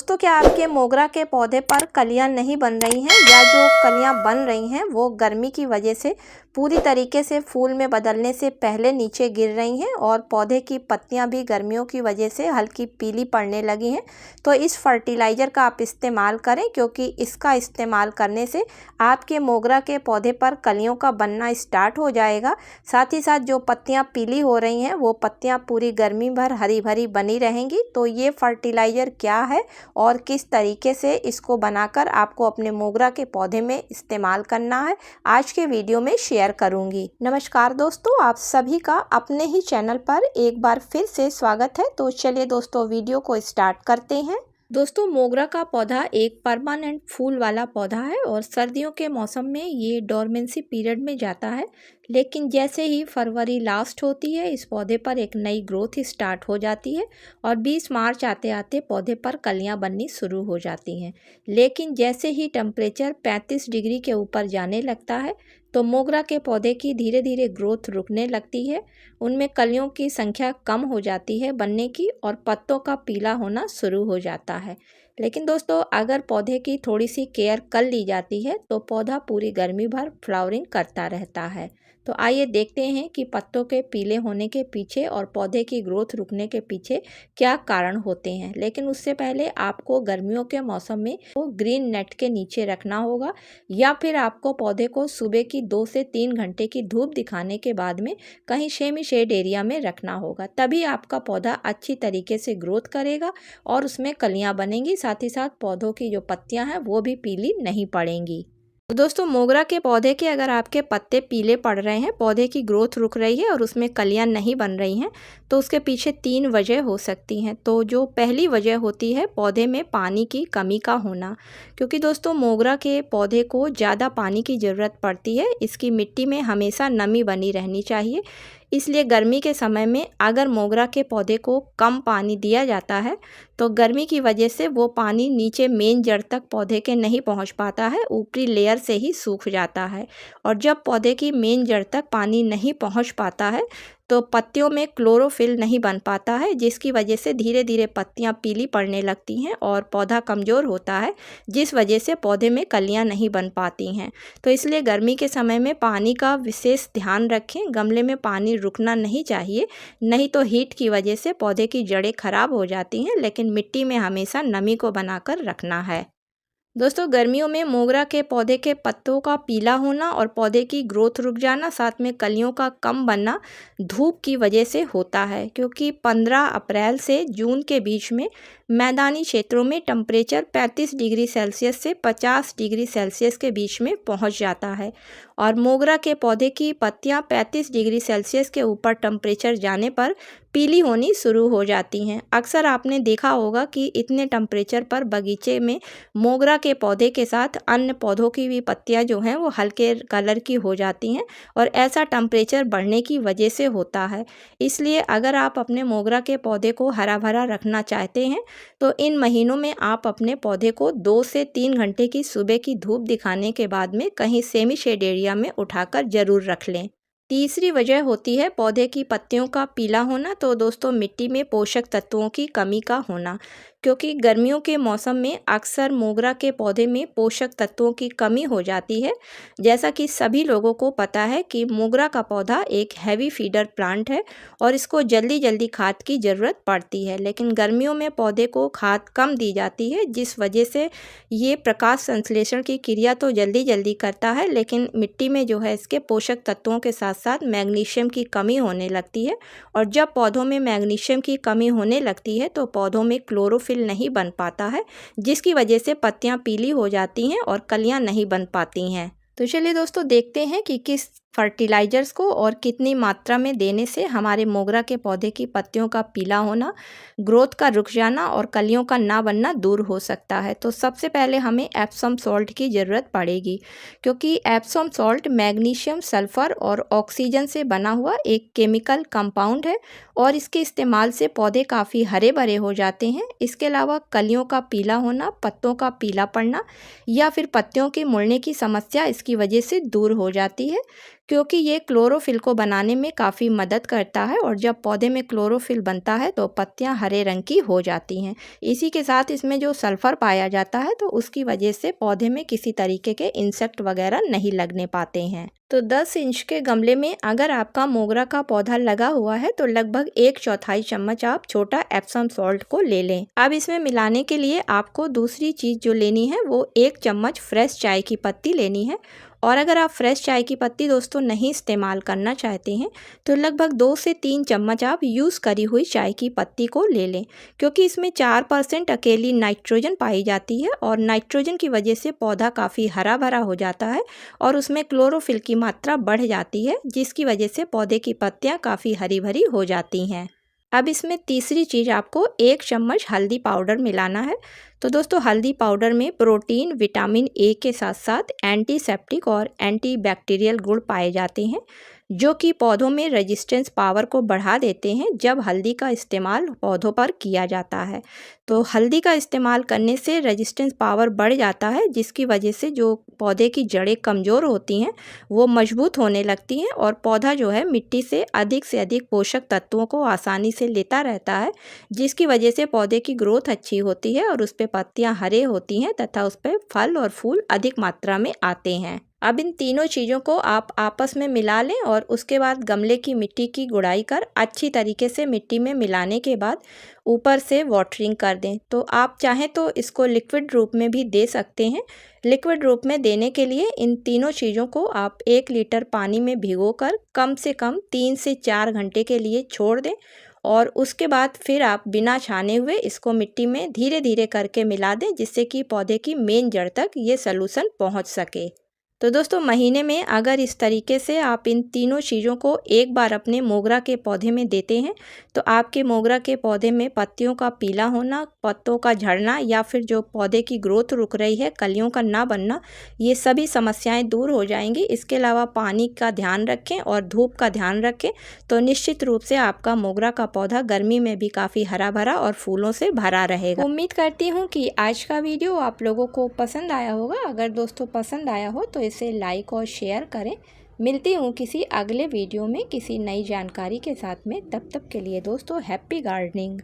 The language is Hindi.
दोस्तों, क्या आपके मोगरा के पौधे पर कलियां नहीं बन रही हैं या जो कलियां बन रही हैं वो गर्मी की वजह से पूरी तरीके से फूल में बदलने से पहले नीचे गिर रही हैं और पौधे की पत्तियां भी गर्मियों की वजह से हल्की पीली पड़ने लगी हैं? तो इस फर्टिलाइज़र का आप इस्तेमाल करें, क्योंकि इसका इस्तेमाल करने से आपके मोगरा के पौधे पर कलियों का बनना स्टार्ट हो जाएगा। साथ ही साथ जो पत्तियां पीली हो रही हैं वो पत्तियां पूरी गर्मी भर हरी भरी बनी रहेंगी। तो ये फर्टिलाइज़र क्या है और किस तरीके से इसको बनाकर आपको अपने मोगरा के पौधे में इस्तेमाल करना है, आज के वीडियो में शेयर करूंगी। नमस्कार दोस्तों, आप सभी का अपने ही चैनल पर एक बार फिर से स्वागत है। तो चलिए दोस्तों, वीडियो को स्टार्ट करते हैं। दोस्तों, मोगरा का पौधा एक परमानेंट फूल वाला पौधा है और सर्दियों के मौसम में ये डोरमेंसी पीरियड में जाता है, लेकिन जैसे ही फरवरी लास्ट होती है इस पौधे पर एक नई ग्रोथ स्टार्ट हो जाती है और 20 मार्च आते आते पौधे पर कलियां बननी शुरू हो जाती हैं। लेकिन जैसे ही टेम्परेचर 35 डिग्री के ऊपर जाने लगता है तो मोगरा के पौधे की धीरे धीरे ग्रोथ रुकने लगती है, उनमें कलियों की संख्या कम हो जाती है बनने की और पत्तों का पीला होना शुरू हो जाता है। लेकिन दोस्तों, अगर पौधे की थोड़ी सी केयर कर ली जाती है तो पौधा पूरी गर्मी भर फ्लावरिंग करता रहता है। तो आइए देखते हैं कि पत्तों के पीले होने के पीछे और पौधे की ग्रोथ रुकने के पीछे क्या कारण होते हैं। लेकिन उससे पहले आपको गर्मियों के मौसम में वो ग्रीन नेट के नीचे रखना होगा या फिर आपको पौधे को सुबह की 2 से 3 घंटे की धूप दिखाने के बाद में कहीं सेमी शेड एरिया में रखना होगा। तभी आपका पौधा अच्छी तरीके से ग्रोथ करेगा और उसमें कलियां बनेंगी। साथ ही साथ पौधों की जो पत्तियां हैं वो भी पीली नहीं पड़ेंगी। तो दोस्तों, मोगरा के पौधे के अगर आपके पत्ते पीले पड़ रहे हैं, पौधे की ग्रोथ रुक रही है और उसमें कलियां नहीं बन रही हैं, तो उसके पीछे 3 वजह हो सकती हैं। तो जो पहली वजह होती है पौधे में पानी की कमी का होना, क्योंकि दोस्तों मोगरा के पौधे को ज़्यादा पानी की ज़रूरत पड़ती है। इसकी मिट्टी में हमेशा नमी बनी रहनी चाहिए, इसलिए गर्मी के समय में अगर मोगरा के पौधे को कम पानी दिया जाता है तो गर्मी की वजह से वो पानी नीचे मेन जड़ तक पौधे के नहीं पहुंच पाता है, ऊपरी लेयर से ही सूख जाता है। और जब पौधे की मेन जड़ तक पानी नहीं पहुंच पाता है तो पत्तियों में क्लोरोफिल नहीं बन पाता है, जिसकी वजह से धीरे धीरे पत्तियां पीली पड़ने लगती हैं और पौधा कमज़ोर होता है, जिस वजह से पौधे में कलियां नहीं बन पाती हैं। तो इसलिए गर्मी के समय में पानी का विशेष ध्यान रखें। गमले में पानी रुकना नहीं चाहिए, नहीं तो हीट की वजह से पौधे की जड़ें खराब हो जाती हैं। लेकिन मिट्टी में हमेशा नमी को बनाकर रखना है। दोस्तों, गर्मियों में मोगरा के पौधे के पत्तों का पीला होना और पौधे की ग्रोथ रुक जाना, साथ में कलियों का कम बनना धूप की वजह से होता है, क्योंकि 15 अप्रैल से जून के बीच में मैदानी क्षेत्रों में टेम्परेचर 35 डिग्री सेल्सियस से 50 डिग्री सेल्सियस के बीच में पहुंच जाता है और मोगरा के पौधे की पत्तियां 35 डिग्री सेल्सियस के ऊपर टेम्परेचर जाने पर पीली होनी शुरू हो जाती हैं। अक्सर आपने देखा होगा कि इतने टेम्परेचर पर बगीचे में मोगरा के पौधे के साथ अन्य पौधों की भी पत्तियां जो हैं वो हल्के कलर की हो जाती हैं और ऐसा टेम्परेचर बढ़ने की वजह से होता है। इसलिए अगर आप अपने मोगरा के पौधे को हरा भरा रखना चाहते हैं तो इन महीनों में आप अपने पौधे को 2 से 3 घंटे की सुबह की धूप दिखाने के बाद में कहीं सेमी शेड एरिया में उठाकर ज़रूर रख लें। तीसरी वजह होती है पौधे की पत्तियों का पीला होना। तो दोस्तों, मिट्टी में पोषक तत्वों की कमी का होना, क्योंकि गर्मियों के मौसम में अक्सर मोगरा के पौधे में पोषक तत्वों की कमी हो जाती है। जैसा कि सभी लोगों को पता है कि मोगरा का पौधा एक हैवी फीडर प्लांट है और इसको जल्दी जल्दी खाद की ज़रूरत पड़ती है। लेकिन गर्मियों में पौधे को खाद कम दी जाती है, जिस वजह से ये प्रकाश संश्लेषण की क्रिया तो जल्दी जल्दी करता है, लेकिन मिट्टी में जो है इसके पोषक तत्वों के साथ साथ मैग्नीशियम की कमी होने लगती है और जब पौधों में मैग्नीशियम की कमी होने लगती है तो पौधों में क्लोरोफिल नहीं बन पाता है, जिसकी वजह से पत्तियां पीली हो जाती हैं और कलियां नहीं बन पाती हैं। तो चलिए दोस्तों, देखते हैं कि किस फर्टिलाइज़र्स को और कितनी मात्रा में देने से हमारे मोगरा के पौधे की पत्तियों का पीला होना, ग्रोथ का रुक जाना और कलियों का ना बनना दूर हो सकता है। तो सबसे पहले हमें एप्सम सॉल्ट की ज़रूरत पड़ेगी, क्योंकि एप्सम सॉल्ट मैग्नीशियम, सल्फ़र और ऑक्सीजन से बना हुआ एक केमिकल कंपाउंड है और इसके इस्तेमाल से पौधे काफ़ी हरे भरे हो जाते हैं। इसके अलावा कलियों का पीला होना, पत्तों का पीला पड़ना या फिर पत्तियों के मुड़ने की समस्या इसकी वजह से दूर हो जाती है। क्योंकि ये क्लोरोफिल को बनाने में काफ़ी मदद करता है और जब पौधे में क्लोरोफिल बनता है तो पत्तियां हरे रंग की हो जाती हैं। इसी के साथ इसमें जो सल्फ़र पाया जाता है तो उसकी वजह से पौधे में किसी तरीके के इंसेक्ट वगैरह नहीं लगने पाते हैं। तो 10 इंच के गमले में अगर आपका मोगरा का पौधा लगा हुआ है तो लगभग 1/4 चम्मच आप छोटा एप्सम सॉल्ट को ले लें। अब इसमें मिलाने के लिए आपको दूसरी चीज़ जो लेनी है वो 1 चम्मच फ्रेश चाय की पत्ती लेनी है। और अगर आप फ्रेश चाय की पत्ती दोस्तों नहीं इस्तेमाल करना चाहते हैं तो लगभग 2 से 3 चम्मच आप यूज़ करी हुई चाय की पत्ती को ले लें, क्योंकि इसमें 4% अकेली नाइट्रोजन पाई जाती है और नाइट्रोजन की वजह से पौधा काफ़ी हरा भरा हो जाता है और उसमें क्लोरोफिल की मात्रा बढ़ जाती है, जिसकी वजह से पौधे की पत्तियाँ काफ़ी हरी भरी हो जाती हैं। अब इसमें तीसरी चीज़ आपको 1 चम्मच हल्दी पाउडर मिलाना है। तो दोस्तों हल्दी पाउडर में प्रोटीन, विटामिन ए के साथ साथ एंटीसेप्टिक और एंटीबैक्टीरियल गुण पाए जाते हैं, जो कि पौधों में रेजिस्टेंस पावर को बढ़ा देते हैं जब हल्दी का इस्तेमाल पौधों पर किया जाता है। तो हल्दी का इस्तेमाल करने से रेजिस्टेंस पावर बढ़ जाता है, जिसकी वजह से जो पौधे की जड़ें कमज़ोर होती हैं वो मजबूत होने लगती हैं और पौधा जो है मिट्टी से अधिक पोषक तत्वों को आसानी से लेता रहता है, जिसकी वजह से पौधे की ग्रोथ अच्छी होती है और उस पर पत्तियाँ हरे होती हैं तथा उस पर फल और फूल अधिक मात्रा में आते हैं। अब इन तीनों चीज़ों को आप आपस में मिला लें और उसके बाद गमले की मिट्टी की गुड़ाई कर अच्छी तरीके से मिट्टी में मिलाने के बाद ऊपर से वाटरिंग कर दें। तो आप चाहें तो इसको लिक्विड रूप में भी दे सकते हैं। लिक्विड रूप में देने के लिए इन तीनों चीज़ों को आप 1 लीटर पानी में भिगोकर कम से कम 3 से 4 घंटे के लिए छोड़ दें और उसके बाद फिर आप बिना छाने हुए इसको मिट्टी में धीरे धीरे करके मिला दें, जिससे कि पौधे की मेन जड़ तक ये सॉल्यूशन पहुंच सके। तो दोस्तों महीने में अगर इस तरीके से आप इन तीनों चीज़ों को एक बार अपने मोगरा के पौधे में देते हैं तो आपके मोगरा के पौधे में पत्तियों का पीला होना, पत्तों का झड़ना या फिर जो पौधे की ग्रोथ रुक रही है, कलियों का ना बनना, ये सभी समस्याएं दूर हो जाएंगी। इसके अलावा पानी का ध्यान रखें और धूप का ध्यान रखें तो निश्चित रूप से आपका मोगरा का पौधा गर्मी में भी काफ़ी हरा भरा और फूलों से भरा रहेगा। उम्मीद करती हूँ कि आज का वीडियो आप लोगों को पसंद आया होगा। अगर दोस्तों पसंद आया हो तो इसे लाइक और शेयर करें। मिलती हूँ किसी अगले वीडियो में किसी नई जानकारी के साथ में। तब तक के लिए दोस्तों हैप्पी गार्डनिंग।